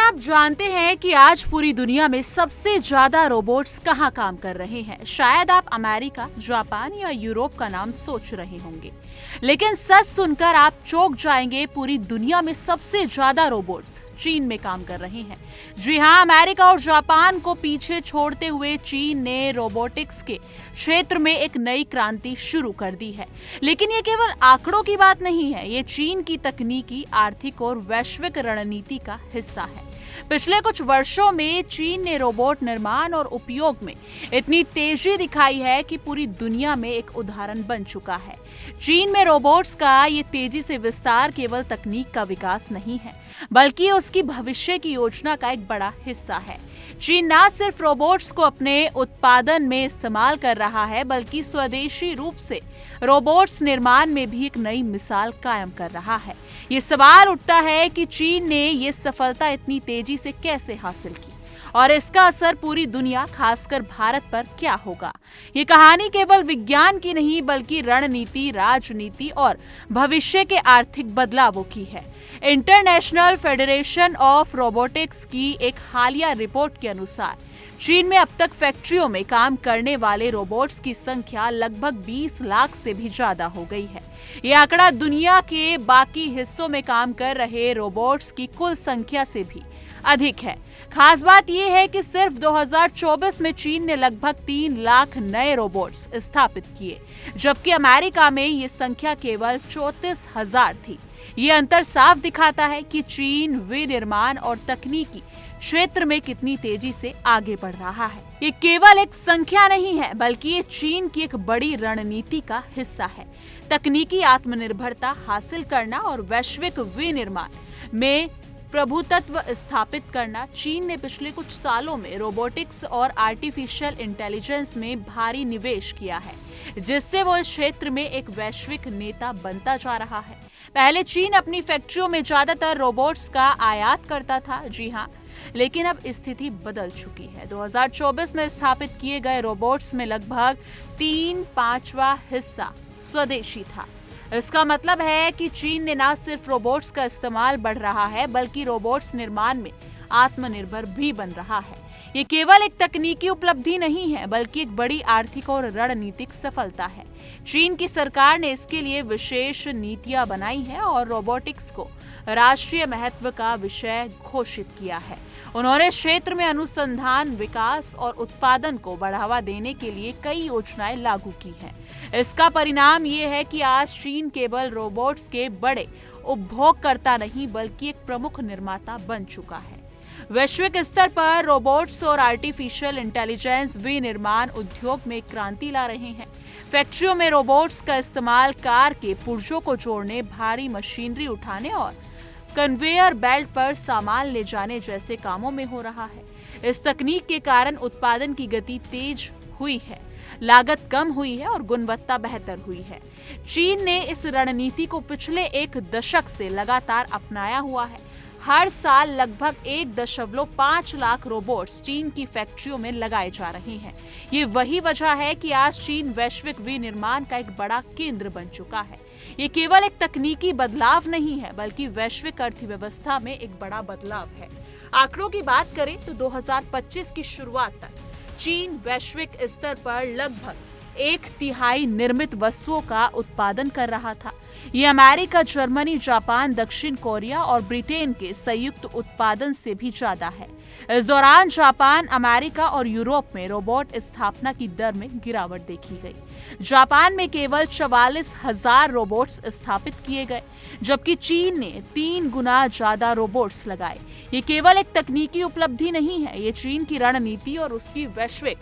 क्या आप जानते हैं कि आज पूरी दुनिया में सबसे ज्यादा रोबोट्स कहाँ काम कर रहे हैं? शायद आप अमेरिका, जापान या यूरोप का नाम सोच रहे होंगे, लेकिन सच सुनकर आप चौंक जाएंगे। पूरी दुनिया में सबसे ज्यादा रोबोट्स चीन में काम कर रहे हैं। जी हाँ, अमेरिका और जापान को पीछे छोड़ते हुए चीन ने रोबोटिक्स के क्षेत्र में एक नई क्रांति शुरू कर दी है। लेकिन ये केवल आंकड़ों की बात नहीं है, ये चीन की तकनीकी, आर्थिक और वैश्विक रणनीति का हिस्सा है। पिछले कुछ वर्षों में चीन ने रोबोट निर्माण और उपयोग में इतनी तेजी दिखाई है कि पूरी दुनिया में एक उदाहरण बन चुका है। चीन में रोबोट्स का ये तेजी से विस्तार केवल तकनीक का विकास नहीं है, बल्कि उसकी भविष्य की योजना का एक बड़ा हिस्सा है। चीन न सिर्फ रोबोट्स को अपने उत्पादन में इस्तेमाल कर रहा है, बल्कि स्वदेशी रूप से रोबोट्स निर्माण में भी एक नई मिसाल कायम कर रहा है। ये सवाल उठता है कि चीन ने ये सफलता इतनी तेजी से कैसे हासिल की और इसका असर पूरी दुनिया, खासकर भारत पर क्या होगा। ये कहानी केवल विज्ञान की नहीं, बल्कि रणनीति, राजनीति और भविष्य के आर्थिक बदलावों की है। इंटरनेशनल फेडरेशन ऑफ रोबोटिक्स की एक हालिया रिपोर्ट के अनुसार चीन में अब तक फैक्ट्रियों में काम करने वाले रोबोट्स की संख्या लगभग 20 लाख से भी ज्यादा हो गई है। यह आंकड़ा दुनिया के बाकी हिस्सों में काम कर रहे रोबोट्स की कुल संख्या से भी अधिक है। खास बात यह है कि सिर्फ 2024 में चीन ने लगभग 3 लाख नए रोबोट्स स्थापित किए, जबकि अमेरिका में ये संख्या केवल 34,000 थी। ये अंतर साफ दिखाता है कि चीन विनिर्माण और तकनीकी क्षेत्र में कितनी तेजी से आगे बढ़ रहा है। ये केवल एक संख्या नहीं है, बल्कि ये चीन की एक बड़ी रणनीति का हिस्सा है। तकनीकी आत्मनिर्भरता हासिल करना और वैश्विक विनिर्माण में प्रभुत्व स्थापित करना। चीन ने पिछले कुछ सालों में रोबोटिक्स और आर्टिफिशियल इंटेलिजेंस में भारी निवेश किया है, जिससे वो इस क्षेत्र में एक वैश्विक नेता बनता जा रहा है। पहले चीन अपनी फैक्ट्रियों में ज्यादातर रोबोट्स का आयात करता था, जी हाँ, लेकिन अब स्थिति बदल चुकी है। 2024 में स्थापित किए गए रोबोट्स में लगभग 3/5 हिस्सा स्वदेशी था। इसका मतलब है कि चीन ने न सिर्फ रोबोट्स का इस्तेमाल बढ़ रहा है, बल्कि रोबोट्स निर्माण में आत्मनिर्भर भी बन रहा है। ये केवल एक तकनीकी उपलब्धि नहीं है, बल्कि एक बड़ी आर्थिक और रणनीतिक सफलता है। चीन की सरकार ने इसके लिए विशेष नीतियां बनाई हैं और रोबोटिक्स को राष्ट्रीय महत्व का विषय घोषित किया है। उन्होंने क्षेत्र में अनुसंधान, विकास और उत्पादन को बढ़ावा देने के लिए कई योजनाएं लागू की हैं। इसका परिणाम ये है कि आज चीन केवल रोबोट्स के बड़े उपभोगकर्ता नहीं, बल्कि एक प्रमुख निर्माता बन चुका है। वैश्विक स्तर पर रोबोट्स और आर्टिफिशियल इंटेलिजेंस विनिर्माण उद्योग में क्रांति ला रहे हैं। फैक्ट्रियों में रोबोट्स का इस्तेमाल कार के पुर्जों को जोड़ने, भारी मशीनरी उठाने और कन्वेयर बेल्ट पर सामान ले जाने जैसे कामों में हो रहा है। इस तकनीक के कारण उत्पादन की गति तेज हुई है, लागत कम हुई है और गुणवत्ता बेहतर हुई है। चीन ने इस रणनीति को पिछले 1 दशक से लगातार अपनाया हुआ है। हर साल लगभग 1.5 लाख रोबोट्स चीन की फैक्ट्रियों में लगाए जा रहे हैं। ये वही वजह है कि आज चीन वैश्विक विनिर्माण का एक बड़ा केंद्र बन चुका है। ये केवल एक तकनीकी बदलाव नहीं है, बल्कि वैश्विक अर्थव्यवस्था में एक बड़ा बदलाव है। आंकड़ों की बात करें तो 2025 की शुरुआत तक चीन वैश्विक स्तर पर लगभग 1/3 निर्मित वस्तुओं का उत्पादन कर रहा था। ये अमेरिका, जर्मनी, जापान, दक्षिण कोरिया और ब्रिटेन के संयुक्त उत्पादन से भी ज्यादा है। इस दौरान जापान, अमेरिका और यूरोप में रोबोट स्थापना की दर में गिरावट देखी गई। जापान में केवल 44,000 रोबोट्स स्थापित किए गए, जबकि चीन ने 3 गुना ज्यादा रोबोट्स लगाए। ये केवल एक तकनीकी उपलब्धि नहीं है, ये चीन की रणनीति और उसकी वैश्विक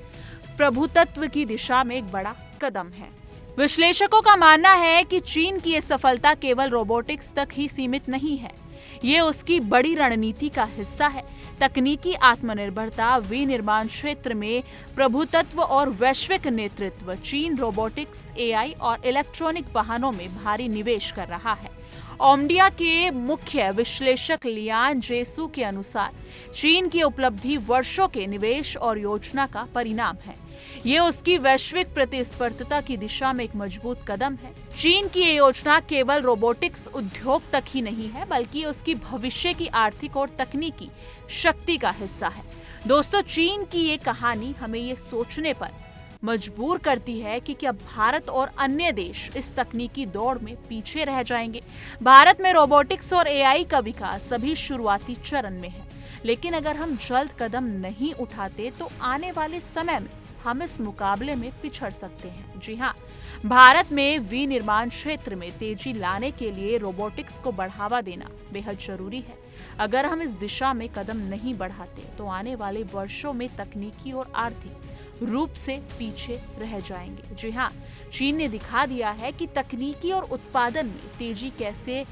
प्रभुत्व की दिशा में एक बड़ा कदम है। विश्लेषकों का मानना है कि चीन की ये सफलता केवल रोबोटिक्स तक ही सीमित नहीं है, ये उसकी बड़ी रणनीति का हिस्सा है। तकनीकी आत्मनिर्भरता, विनिर्माण क्षेत्र में प्रभुत्व और वैश्विक नेतृत्व। चीन रोबोटिक्स, AI और इलेक्ट्रॉनिक वाहनों में भारी निवेश कर रहा है ओमडिया के मुख्य विश्लेषक लियान जेसू के अनुसार चीन की उपलब्धि वर्षों के निवेश और योजना का परिणाम है। ये उसकी वैश्विक प्रतिस्पर्धा की दिशा में एक मजबूत कदम है। चीन की ये योजना केवल रोबोटिक्स उद्योग तक ही नहीं है, बल्कि उसकी भविष्य की आर्थिक और तकनीकी शक्ति का हिस्सा है। दोस्तों, चीन की ये कहानी हमें ये सोचने पर मजबूर करती है कि क्या भारत और अन्य देश इस तकनीकी दौड़ में पीछे रह जाएंगे। भारत में रोबोटिक्स और एआई का विकास अभी शुरुआती चरण में है, लेकिन अगर हम जल्द कदम नहीं उठाते तो आने वाले समय में हम इस मुकाबले में पिछड़ सकते हैं। जी हाँ, भारत में विनिर्माण क्षेत्र में तेजी लाने के लिए रोबोटिक्स को बढ़ावा देना बेहद जरूरी है। अगर हम इस दिशा में कदम नहीं बढ़ाते तो आने वाले वर्षों में तकनीकी और आर्थिक रूप से पीछे रह जाएंगे। जी हाँ, चीन ने दिखा दिया है कि तकनीकी और उत्पादन में तेजी कैसे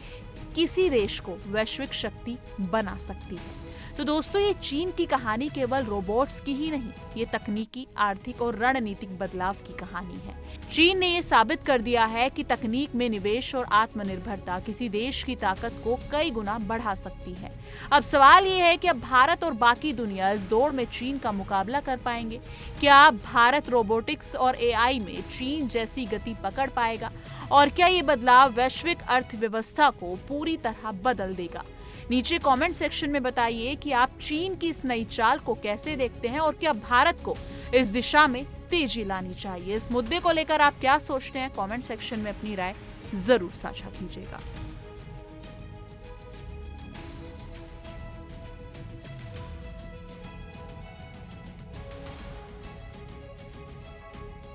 किसी देश को वैश्विक शक्ति बना सकती है। तो दोस्तों, ये चीन की कहानी केवल रोबोट्स की ही नहीं, ये तकनीकी, आर्थिक और रणनीतिक बदलाव की कहानी है। चीन ने ये साबित कर दिया है कि तकनीक में निवेश और आत्मनिर्भरता किसी देश की ताकत को कई गुना बढ़ा सकती है। अब सवाल ये है कि अब भारत और बाकी दुनिया इस दौड़ में चीन का मुकाबला कर पाएंगे। क्या भारत रोबोटिक्स और एआई में चीन जैसी गति पकड़ पाएगा, और क्या ये बदलाव वैश्विक अर्थव्यवस्था को पूरी तरह बदल देगा? नीचे कमेंट सेक्शन में बताइए कि आप चीन की इस नई चाल को कैसे देखते हैं, और क्या भारत को इस दिशा में तेजी लानी चाहिए। इस मुद्दे को लेकर आप क्या सोचते हैं? कमेंट सेक्शन में अपनी राय जरूर साझा कीजिएगा।